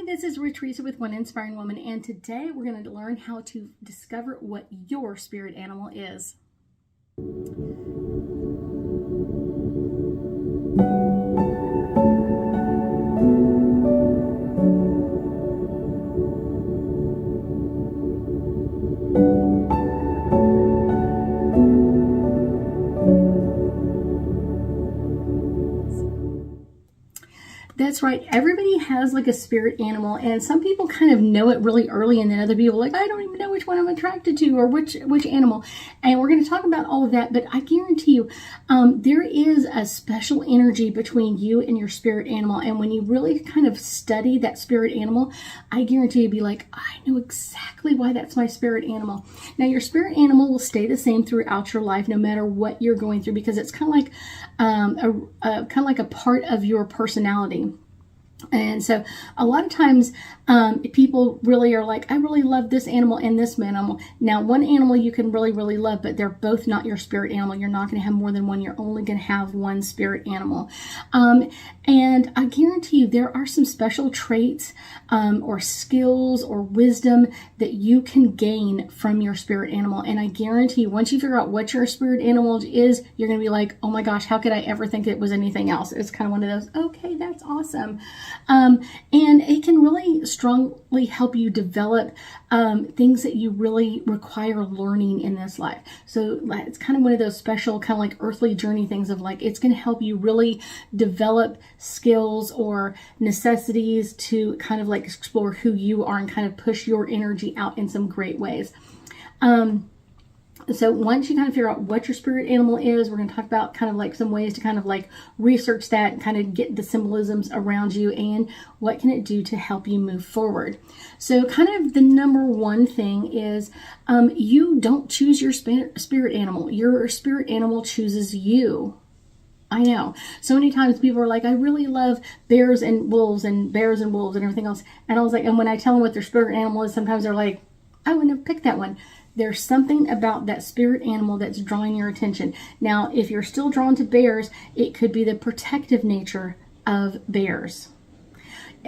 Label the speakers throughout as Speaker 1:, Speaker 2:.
Speaker 1: this is Theresa with One Inspiring Woman, and today we're going to learn how to discover what your spirit animal is. That's right. Everybody has like a spirit animal, and some people kind of know it really early, and then other people are like, I don't even know which one I'm attracted to or which animal. And we're going to talk about all of that, but I guarantee you there is a special energy between you and your spirit animal. And when you really kind of study that spirit animal, I guarantee you'll be like, I know exactly why that's my spirit animal. Now, your spirit animal will stay the same throughout your life, no matter what you're going through, because it's kind of like a part of your personality. And so a lot of times people really are like, I really love this animal and this animal. Now, one animal you can really, really love, but they're both not your spirit animal. You're not going to have more than one. You're only going to have one spirit animal. And I guarantee you there are some special traits or skills or wisdom that you can gain from your spirit animal. And I guarantee you, once you figure out what your spirit animal is, you're going to be like, oh my gosh, how could I ever think it was anything else? It's kind of one of those, okay, that's awesome. And it can really strongly help you develop things that you really require learning in this life. So it's kind of one of those special kind of like earthly journey things of like, it's going to help you really develop skills or necessities to kind of like explore who you are and kind of push your energy out in some great ways. So once you kind of figure out what your spirit animal is, we're going to talk about kind of like some ways to kind of like research that and kind of get the symbolisms around you and what can it do to help you move forward. So kind of the number one thing is you don't choose your spirit animal. Your spirit animal chooses you. I know. So many times people are like, I really love bears and wolves and everything else. And I was like, and when I tell them what their spirit animal is, sometimes they're like, I wouldn't have picked that one. There's something about that spirit animal that's drawing your attention. Now, if you're still drawn to bears, it could be the protective nature of bears.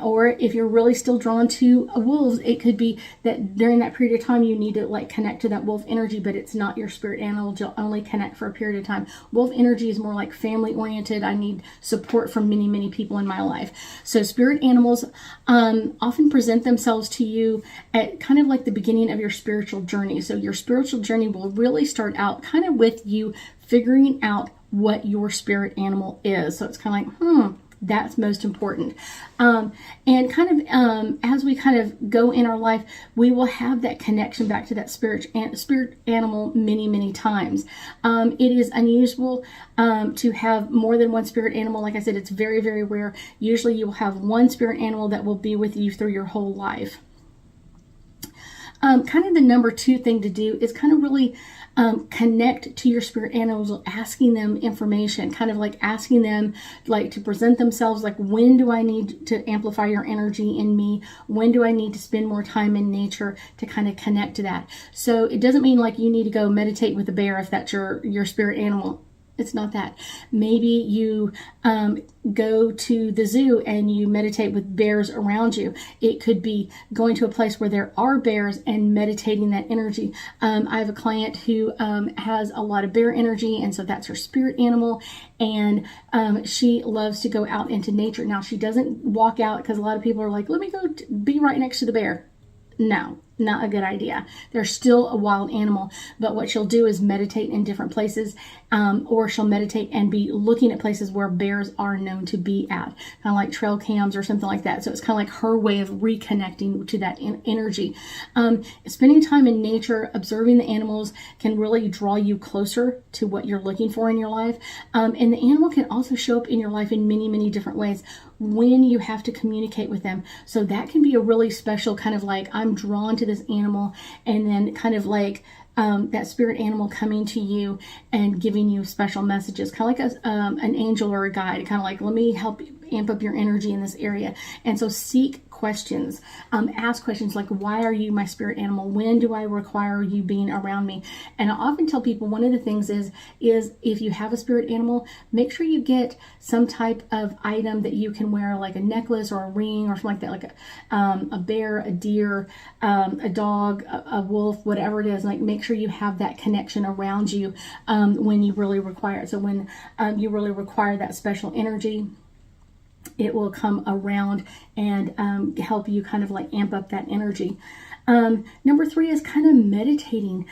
Speaker 1: Or if you're really still drawn to wolves, it could be that during that period of time you need to like connect to that wolf energy, but it's not your spirit animal. You'll only connect for a period of time. Wolf energy is more like family oriented. I need support from many, many people in my life. So spirit animals often present themselves to you at kind of like the beginning of your spiritual journey. So your spiritual journey will really start out kind of with you figuring out what your spirit animal is. So it's kind of like, that's most important. And kind of as we kind of go in our life, we will have that connection back to that spirit animal many, many times. It is unusual to have more than one spirit animal. Like I said, it's very, very rare. Usually you will have one spirit animal that will be with you through your whole life. Kind of the number two thing to do is kind of really connect to your spirit animals, asking them information, kind of like asking them like to present themselves, like when do I need to amplify your energy in me? When do I need to spend more time in nature to kind of connect to that? So it doesn't mean like you need to go meditate with a bear if that's your spirit animal. It's not that. Maybe you go to the zoo and you meditate with bears around you. It could be going to a place where there are bears and meditating that energy. I have a client who has a lot of bear energy, and so that's her spirit animal. And she loves to go out into nature. Now, she doesn't walk out because a lot of people are like, let me go be right next to the bear. No, not a good idea. They're still a wild animal, but what she'll do is meditate in different places, or she'll meditate and be looking at places where bears are known to be at, kind of like trail cams or something like that. So it's kind of like her way of reconnecting to that energy. Spending time in nature, observing the animals can really draw you closer to what you're looking for in your life. And the animal can also show up in your life in many, many different ways when you have to communicate with them. So that can be a really special kind of like, I'm drawn to this animal, and then kind of like that spirit animal coming to you and giving you special messages, kind of like an angel or a guide, kind of like, let me help amp up your energy in this area. And so seek questions, ask questions like, why are you my spirit animal? When do I require you being around me? And I often tell people one of the things is if you have a spirit animal, make sure you get some type of item that you can wear, like a necklace or a ring or something like that, like a bear, a deer, a dog, a wolf, whatever it is. Like, make sure you have that connection around you when you really require it. So when you really require that special energy, it will come around and help you kind of like amp up that energy. Number 3 is kind of meditating,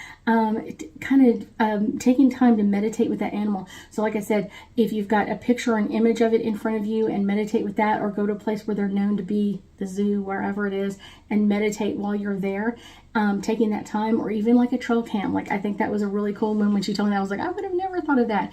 Speaker 1: taking time to meditate with that animal. So like I said, if you've got a picture or an image of it in front of you, and meditate with that, or go to a place where they're known to be, the zoo, wherever it is, and meditate while you're there, taking that time, or even like a trail cam. Like, I think that was a really cool one. When she told me that, I was like, I would have never thought of that.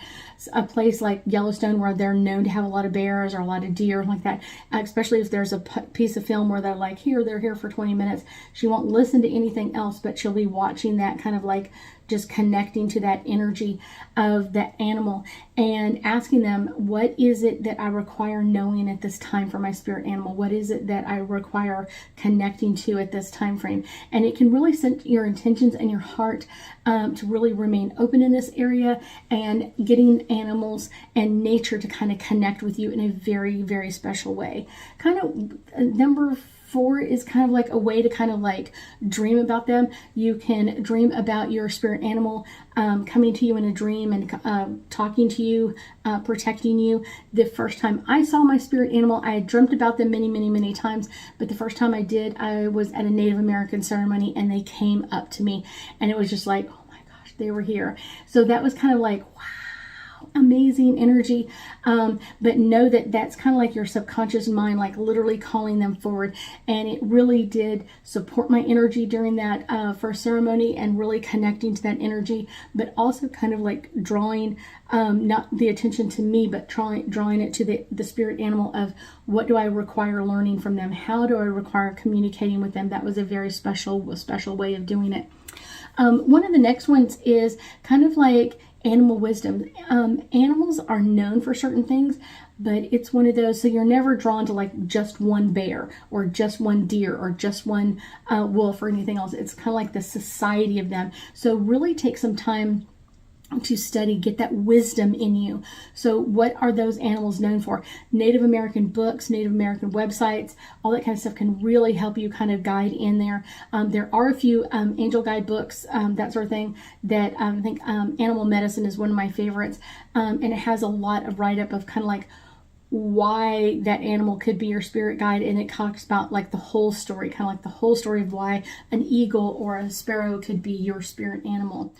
Speaker 1: A place like Yellowstone, where they're known to have a lot of bears or a lot of deer like that, especially if there's a piece of film where they're like, they're here for 20 minutes. She won't listen to anything else, but she'll be watching that, kind of like just connecting to that energy of that animal and asking them, what is it that I require knowing at this time for my spirit animal? What is it that I require connecting to at this time frame? And it can really set your intentions and your heart to really remain open in this area, and getting animals and nature to kind of connect with you in a very, very special way. Kind of number 4 is kind of like a way to kind of like dream about them. You can dream about your spirit animal coming to you in a dream and talking to you, protecting you. The first time I saw my spirit animal, I had dreamt about them many, many, many times, but the first time I did, I was at a Native American ceremony, and they came up to me, and it was just like, oh my gosh, they were here. So that was kind of like, wow, amazing energy. But know that that's kind of like your subconscious mind, like literally calling them forward. And it really did support my energy during that first ceremony, and really connecting to that energy, but also kind of like drawing not the attention to me, but drawing it to the spirit animal of, what do I require learning from them? How do I require communicating with them? That was a very special way of doing it. One of the next ones is kind of like animal wisdom. Animals are known for certain things, but it's one of those, so you're never drawn to like just one bear or just one deer or just one wolf or anything else. It's kind of like the society of them. So really take some time to study, get that wisdom in you. So what are those animals known for? Native American books, Native American websites, all that kind of stuff can really help you kind of guide in there. There are a few angel guide books, that sort of thing, that I think Animal Medicine is one of my favorites. And it has a lot of write-up of kind of like why that animal could be your spirit guide, and it talks about like the whole story, kind of like the whole story of why an eagle or a sparrow could be your spirit animal.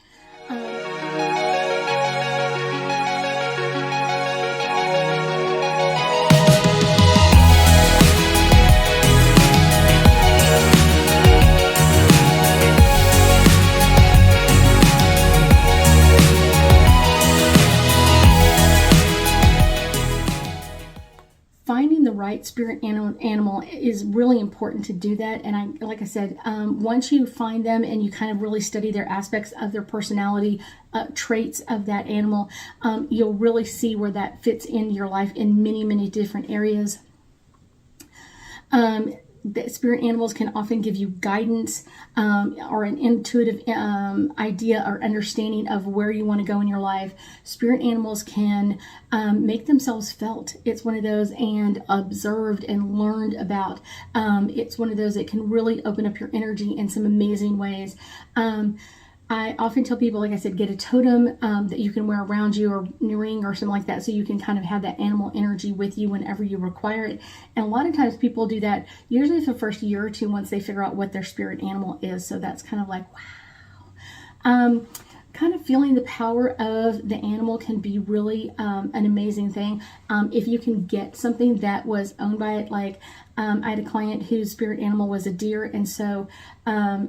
Speaker 1: Finding the right spirit animal is really important to do that. And like I said, once you find them and you kind of really study their aspects of their personality, traits of that animal, you'll really see where that fits in your life in many, many different areas. The spirit animals can often give you guidance or an intuitive idea or understanding of where you want to go in your life. Spirit animals can make themselves felt. It's one of those, and observed and learned about. It's one of those that can really open up your energy in some amazing ways. I often tell people, like I said, get a totem that you can wear around you, or a ring or something like that, so you can kind of have that animal energy with you whenever you require it. And a lot of times people do that usually for the first year or two, once they figure out what their spirit animal is. So that's kind of like, wow. Kind of feeling the power of the animal can be really an amazing thing. If you can get something that was owned by it, like I had a client whose spirit animal was a deer, and so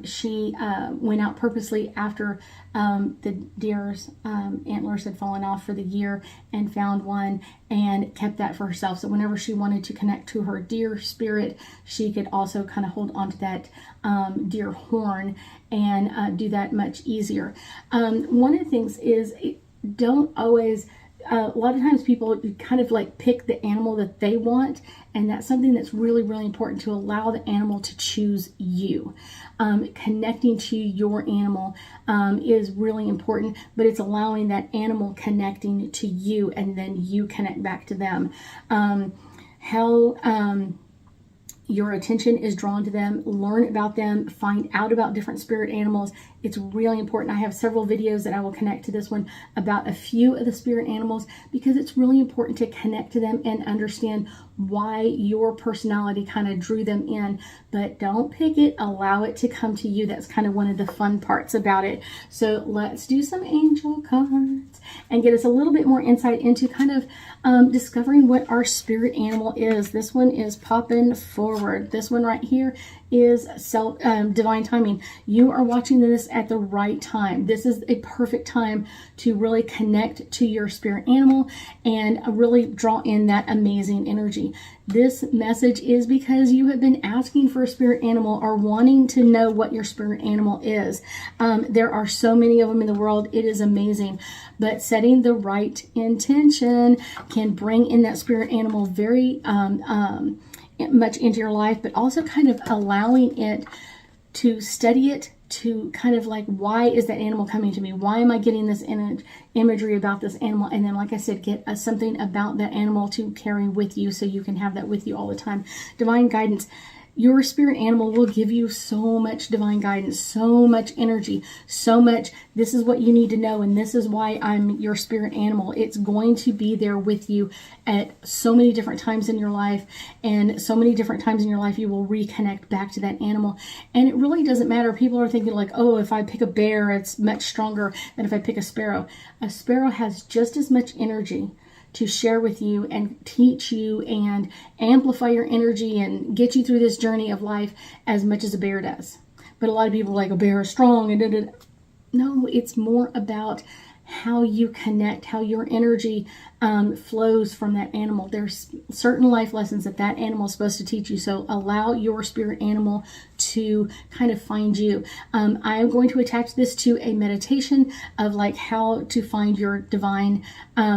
Speaker 1: she went out purposely after the deer's antlers had fallen off for the year, and found one and kept that for herself. So whenever she wanted to connect to her deer spirit, she could also kind of hold onto that deer horn and do that much easier. One of the things is, don't always a lot of times people kind of like pick the animal that they want, and that's something that's really, really important, to allow the animal to choose you. Connecting to your animal is really important, but it's allowing that animal connecting to you, and then you connect back to them. How your attention is drawn to them, learn about them, find out about different spirit animals. It's really important. I have several videos that I will connect to this one about a few of the spirit animals, because it's really important to connect to them and understand why your personality kind of drew them in. But don't pick it, allow it to come to you. That's kind of one of the fun parts about it. So let's do some angel cards and get us a little bit more insight into kind of discovering what our spirit animal is. This one is popping forward. This one right here is divine timing. You are watching this at the right time. This is a perfect time to really connect to your spirit animal and really draw in that amazing energy. This message is because you have been asking for a spirit animal or wanting to know what your spirit animal is. There are so many of them in the world. It is amazing. But setting the right intention can bring in that spirit animal very much into your life, but also kind of allowing it to study it, to kind of like, why is that animal coming to me? Why am I getting this imagery about this animal? And then, like I said, get something about that animal to carry with you, so you can have that with you all the time. Divine guidance. Your spirit animal will give you so much divine guidance, so much energy, so much, this is what you need to know, and this is why I'm your spirit animal. It's going to be there with you at so many different times in your life, and so many different times in your life you will reconnect back to that animal. And it really doesn't matter. People are thinking like, oh, if I pick a bear, it's much stronger than if I pick a sparrow. A sparrow has just as much energy to share with you and teach you and amplify your energy and get you through this journey of life as much as a bear does. But a lot of people are like, a bear is strong and da-da-da. No, it's more about how you connect, how your energy flows from that animal. There's certain life lessons that animal is supposed to teach you. So allow your spirit animal to kind of find you. I am going to attach this to a meditation of like how to find your divine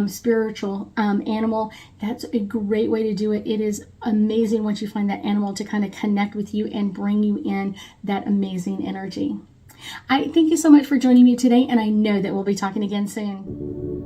Speaker 1: spiritual animal. That's a great way to do it. It is amazing once you find that animal to kind of connect with you and bring you in that amazing energy. I thank you so much for joining me today, and I know that we'll be talking again soon.